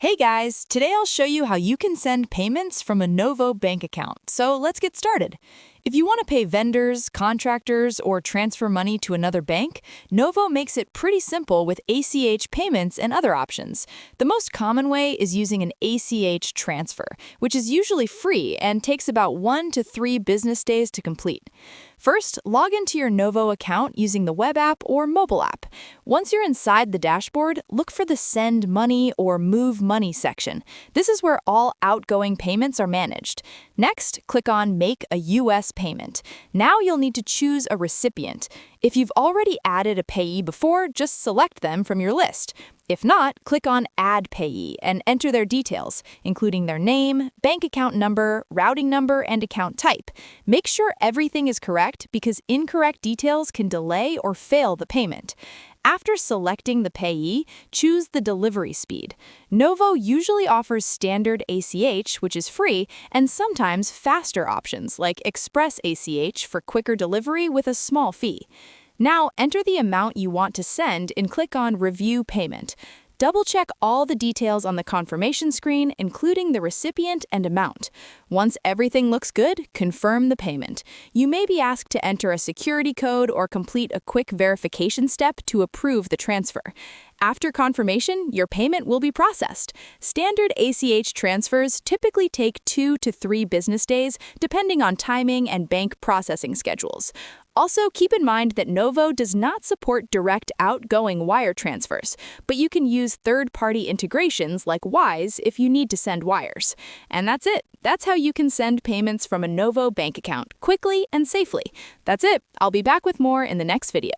Hey guys, today I'll show you how you can send payments from a Novo Bank account. So let's get started. If you want to pay vendors, contractors, or transfer money to another bank, Novo makes it pretty simple with ACH payments and other options. The most common way is using an ACH transfer, which is usually free and takes about 1 to 3 business days to complete. First, log into your Novo account using the web app or mobile app. Once you're inside the dashboard, look for the Send Money or Move Money section. This is where all outgoing payments are managed. Next, click on Make a U.S. payment. Now you'll need to choose a recipient. If you've already added a payee before, just select them from your list. If not, click on Add Payee and enter their details, including their name, bank account number, routing number, and account type. Make sure everything is correct because incorrect details can delay or fail the payment. After selecting the payee, choose the delivery speed. Novo usually offers standard ACH, which is free, and sometimes faster options like Express ACH for quicker delivery with a small fee. Now, enter the amount you want to send and click on Review Payment. Double-check all the details on the confirmation screen, including the recipient and amount. Once everything looks good, confirm the payment. You may be asked to enter a security code or complete a quick verification step to approve the transfer. After confirmation, your payment will be processed. Standard ACH transfers typically take 2 to 3 business days, depending on timing and bank processing schedules. Also, keep in mind that Novo does not support direct outgoing wire transfers, but you can use third-party integrations like Wise if you need to send wires. And that's it. That's how you can send payments from a Novo bank account quickly and safely. That's it. I'll be back with more in the next video.